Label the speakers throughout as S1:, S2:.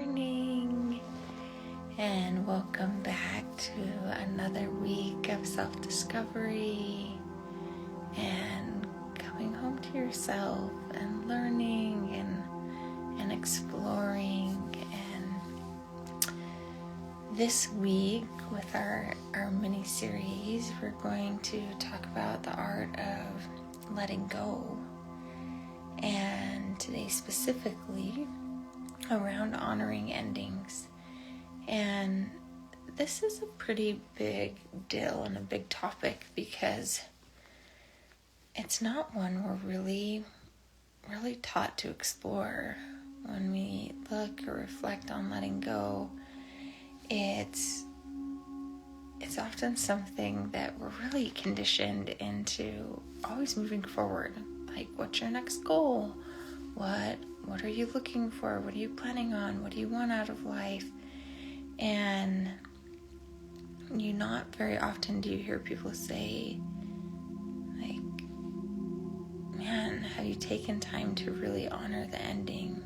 S1: morning, and welcome back to another week of self-discovery and coming home to yourself and learning and exploring. And this week with our mini-series, we're going to talk about the art of letting go, and today specifically around honoring endings. And this is a pretty big deal and a big topic because it's not one we're really taught to explore. When we look or reflect on letting go, it's often something that we're really conditioned into always moving forward. Like, what's your next goal? What are you looking for? What are you planning on? What do you want out of life? And not very often do you hear people say, like, man, have you taken time to really honor the ending,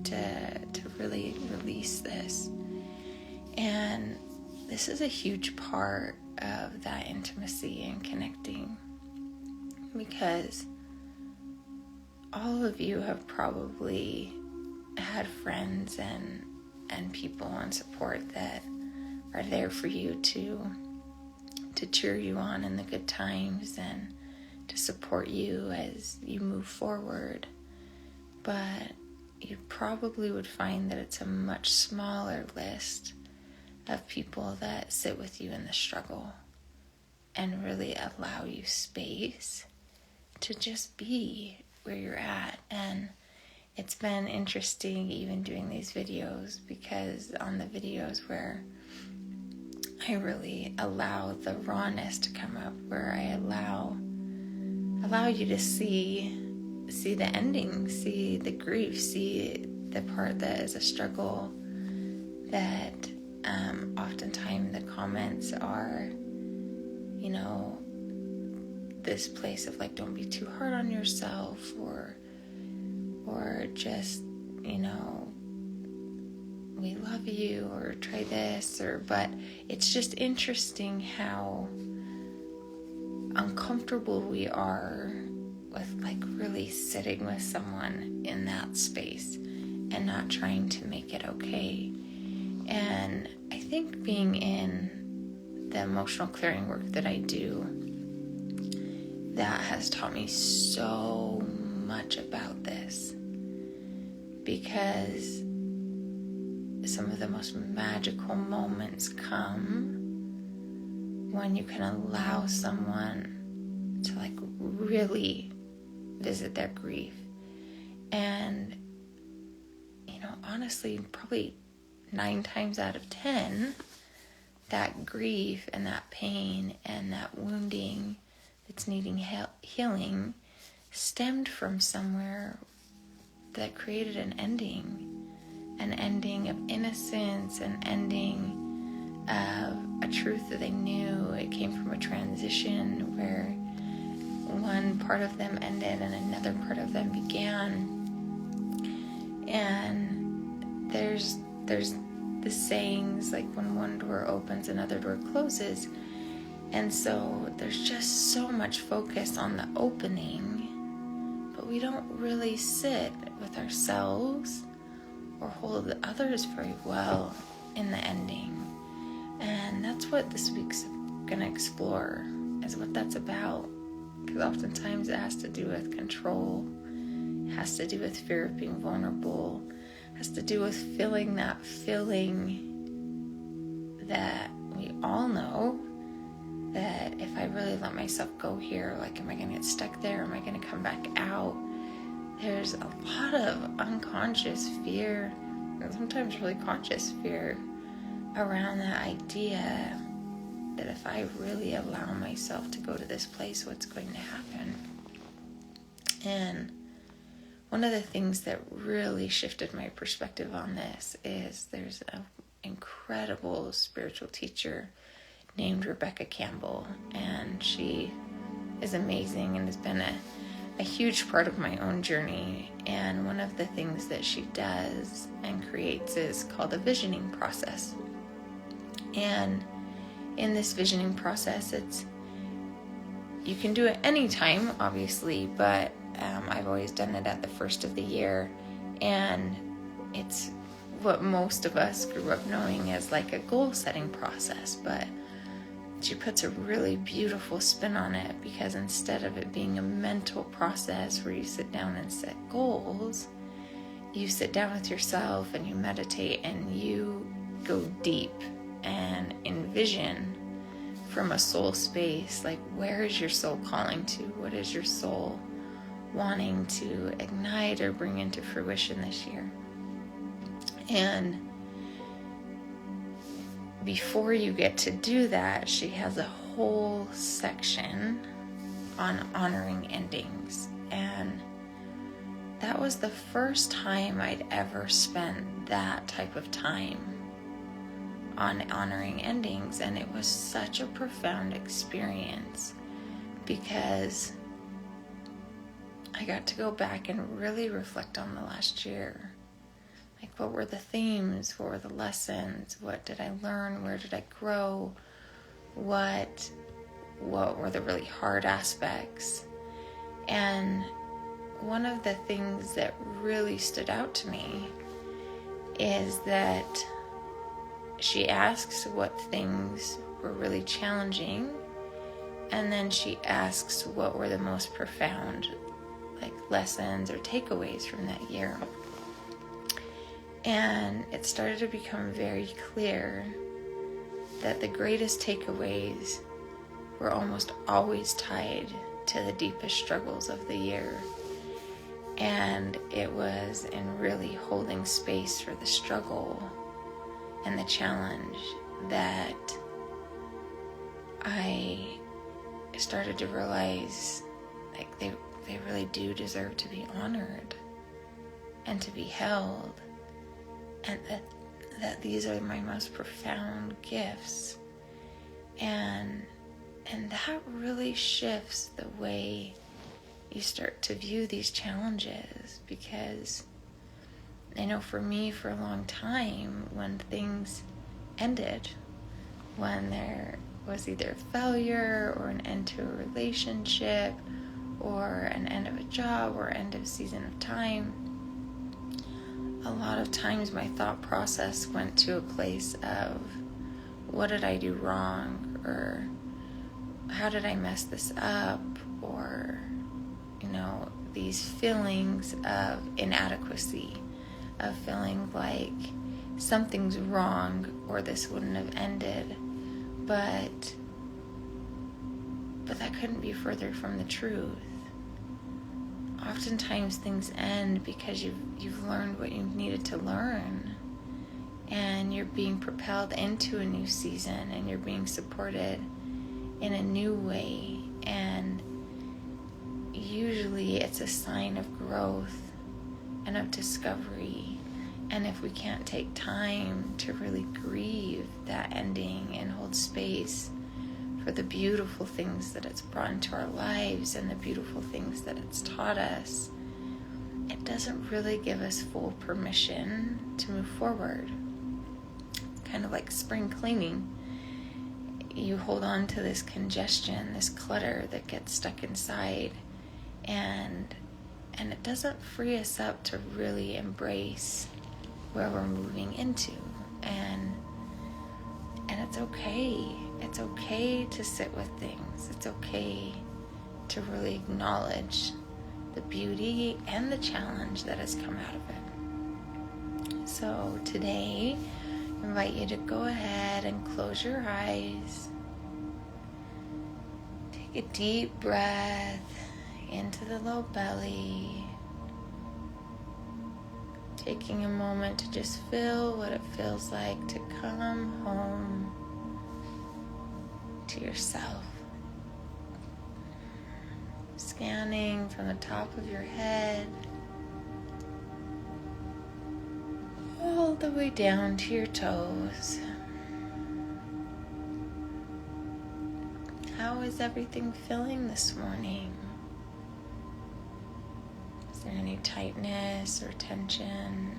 S1: to really release this? And this is a huge part of that intimacy and connecting, because all of you have probably had friends and people and support that are there for you to cheer you on in the good times and to support you as you move forward. But you probably would find that it's a much smaller list of people that sit with you in the struggle and really allow you space to just be where you're at. And it's been interesting even doing these videos, because on the videos where I really allow the rawness to come up, where I allow you to see the ending, see the grief, see the part that is a struggle, that oftentimes the comments are, this place of like, don't be too hard on yourself, or just, we love you, or try this, but it's just interesting how uncomfortable we are with like really sitting with someone in that space and not trying to make it okay. And I think being in the emotional clearing work that I do, that has taught me so much about this, because some of the most magical moments come when you can allow someone to like really visit their grief. And honestly, probably 9 times out of 10, that grief and that pain and that wounding that's needing healing stemmed from somewhere that created an ending of innocence, an ending of a truth that they knew. It came from a transition where one part of them ended and another part of them began. And there's the sayings like, when one door opens, another door closes. And so there's just so much focus on the opening, but we don't really sit with ourselves or hold the others very well in the ending. And that's what this week's going to explore, is what that's about. Because oftentimes it has to do with control, it has to do with fear of being vulnerable, it has to do with feeling that feeling that we all know, that if I really let myself go here, like, am I going to get stuck there? Am I going to come back out? There's a lot of unconscious fear, and sometimes really conscious fear, around that idea that if I really allow myself to go to this place, what's going to happen? And one of the things that really shifted my perspective on this is there's an incredible spiritual teacher named Rebecca Campbell, and she is amazing and has been a huge part of my own journey. And one of the things that she does and creates is called a visioning process. And in this visioning process, you can do it anytime, obviously, but I've always done it at the first of the year. And it's what most of us grew up knowing as like a goal setting process, but she puts a really beautiful spin on it, because instead of it being a mental process where you sit down and set goals, you sit down with yourself and you meditate and you go deep and envision from a soul space, like, where is your soul calling to? What is your soul wanting to ignite or bring into fruition this year? And before you get to do that, she has a whole section on honoring endings. And that was the first time I'd ever spent that type of time on honoring endings. And it was such a profound experience, because I got to go back and really reflect on the last year. Like, what were the themes? What were the lessons? What did I learn? Where did I grow? What were the really hard aspects? And one of the things that really stood out to me is that she asks what things were really challenging, and then she asks what were the most profound, like, lessons or takeaways from that year. And it started to become very clear that the greatest takeaways were almost always tied to the deepest struggles of the year. And it was in really holding space for the struggle and the challenge that I started to realize, like, they really do deserve to be honored and to be held. And that these are my most profound gifts. And that really shifts the way you start to view these challenges. Because I know for me, for a long time, when things ended, when there was either failure or an end to a relationship or an end of a job or end of a season of time, a lot of times my thought process went to a place of, what did I do wrong? Or how did I mess this up? Or, these feelings of inadequacy, of feeling like something's wrong or this wouldn't have ended. But that couldn't be further from the truth. Oftentimes things end because you've learned what you needed to learn, and you're being propelled into a new season, and you're being supported in a new way. And usually it's a sign of growth and of discovery. And if we can't take time to really grieve that ending and hold space for the beautiful things that it's brought into our lives and the beautiful things that it's taught us, it doesn't really give us full permission to move forward. It's kind of like spring cleaning. You hold on to this congestion, this clutter that gets stuck inside, and it doesn't free us up to really embrace where we're moving into. And it's okay. It's okay to sit with things. It's okay to really acknowledge the beauty and the challenge that has come out of it. So today, I invite you to go ahead and close your eyes. Take a deep breath into the low belly. Taking a moment to just feel what it feels like to come home to yourself. Scanning from the top of your head all the way down to your toes. How is everything feeling this morning? Is there any tightness or tension?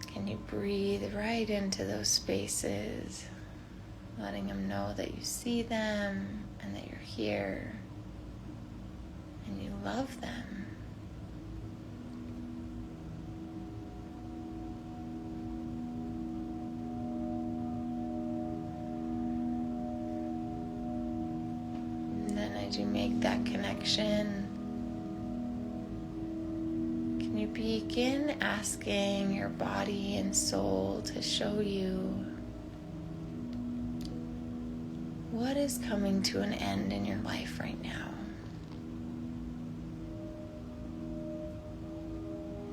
S1: Can you breathe right into those spaces, letting them know that you see them and that you're here and you love them? And then as you make that connection, can you begin asking your body and soul to show you what is coming to an end in your life right now?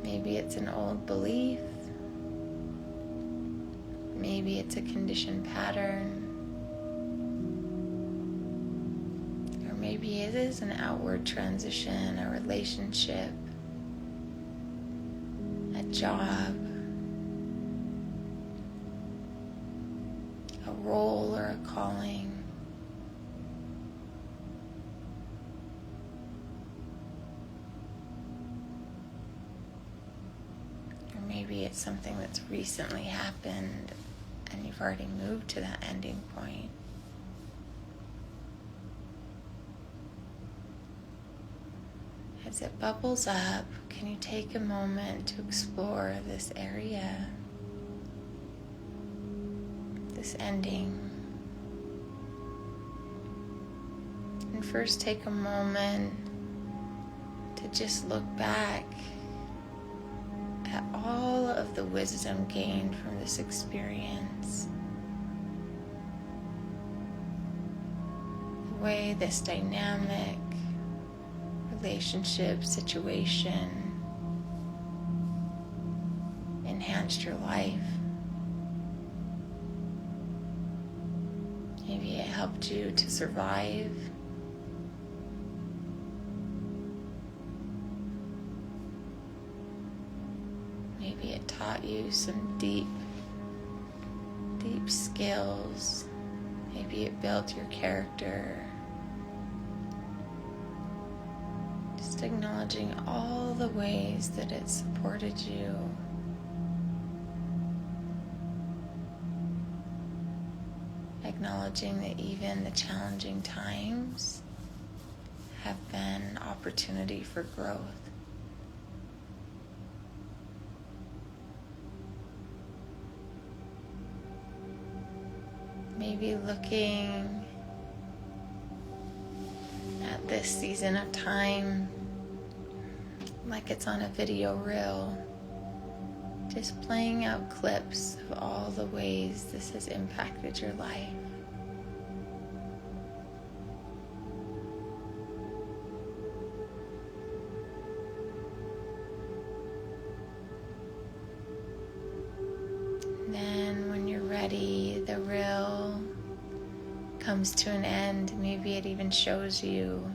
S1: Maybe it's an old belief. Maybe it's a conditioned pattern. Or maybe it is an outward transition, a relationship, a job, a role or a calling. Or maybe it's something that's recently happened and you've already moved to that ending point. As it bubbles up, can you take a moment to explore this area, this ending? And first take a moment to just look back at all of the wisdom gained from this experience. The way this dynamic relationship, situation enhanced your life. Maybe it helped you to survive. Maybe it taught you some deep skills. Maybe it built your character. Just acknowledging all the ways that it supported you. Acknowledging that even the challenging times have been an opportunity for growth. Maybe looking at this season of time like it's on a video reel, just playing out clips of all the ways this has impacted your life. Then when you're ready, the reel comes to an end. Maybe it even shows you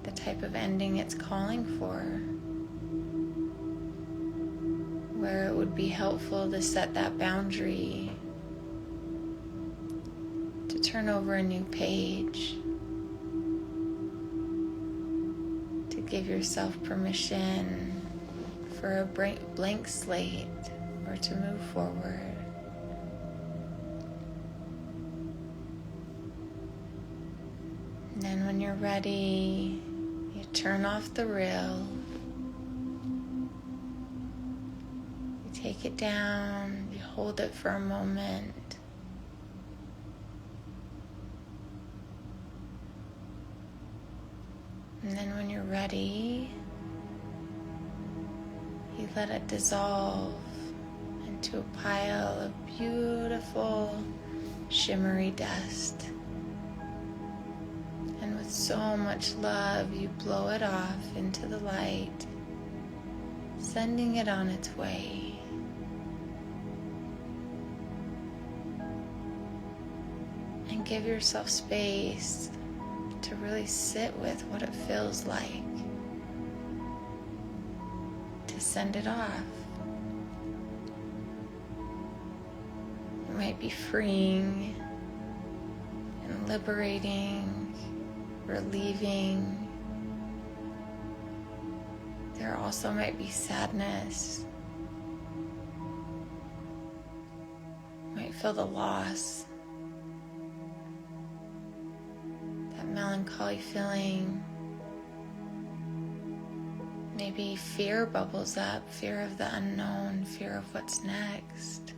S1: the type of ending it's calling for, where it would be helpful to set that boundary, to turn over a new page, to give yourself permission for a blank slate or to move forward. And then when you're ready, you turn off the reel, you take it down, you hold it for a moment, and then when you're ready, you let it dissolve into a pile of beautiful shimmery dust. And with so much love, you blow it off into the light, sending it on its way. And give yourself space to really sit with what it feels like to send it off. It might be freeing and liberating, relieving, There also might be sadness. You might feel the loss, that melancholy feeling. Maybe fear bubbles up, fear of the unknown, fear of what's next.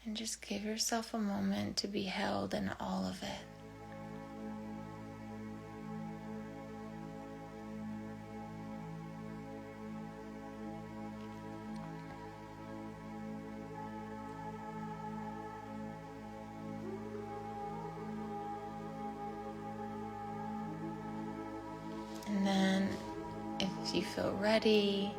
S1: And just give yourself a moment to be held in all of it. And then, if you feel ready,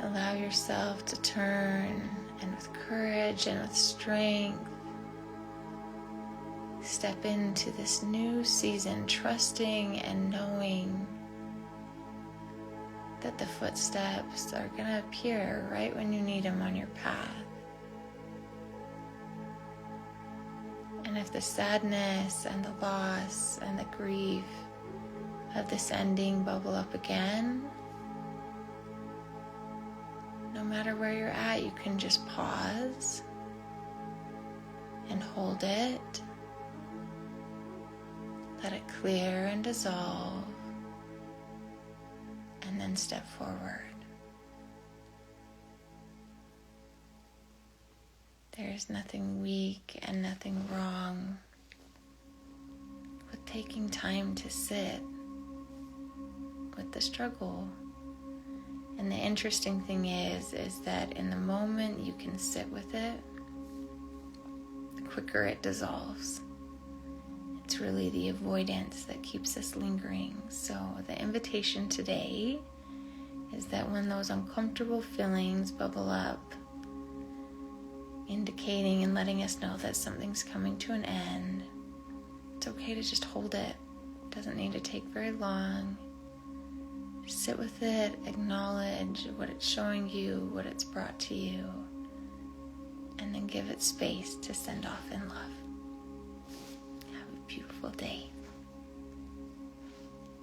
S1: allow yourself to turn and with courage and with strength, step into this new season, trusting and knowing that the footsteps are going to appear right when you need them on your path. And if the sadness and the loss and the grief of this ending bubble up again, no matter where you're at, you can just pause and hold it. Let it clear and dissolve, and then step forward. There's nothing weak and nothing wrong with taking time to sit with the struggle. And the interesting thing is that in the moment you can sit with it, the quicker it dissolves. It's really the avoidance that keeps us lingering. So the invitation today is that when those uncomfortable feelings bubble up, indicating and letting us know that something's coming to an end, it's okay to just hold it. It doesn't need to take very long. Sit with it, acknowledge what it's showing you, what it's brought to you, and then give it space to send off in love. Have a beautiful day.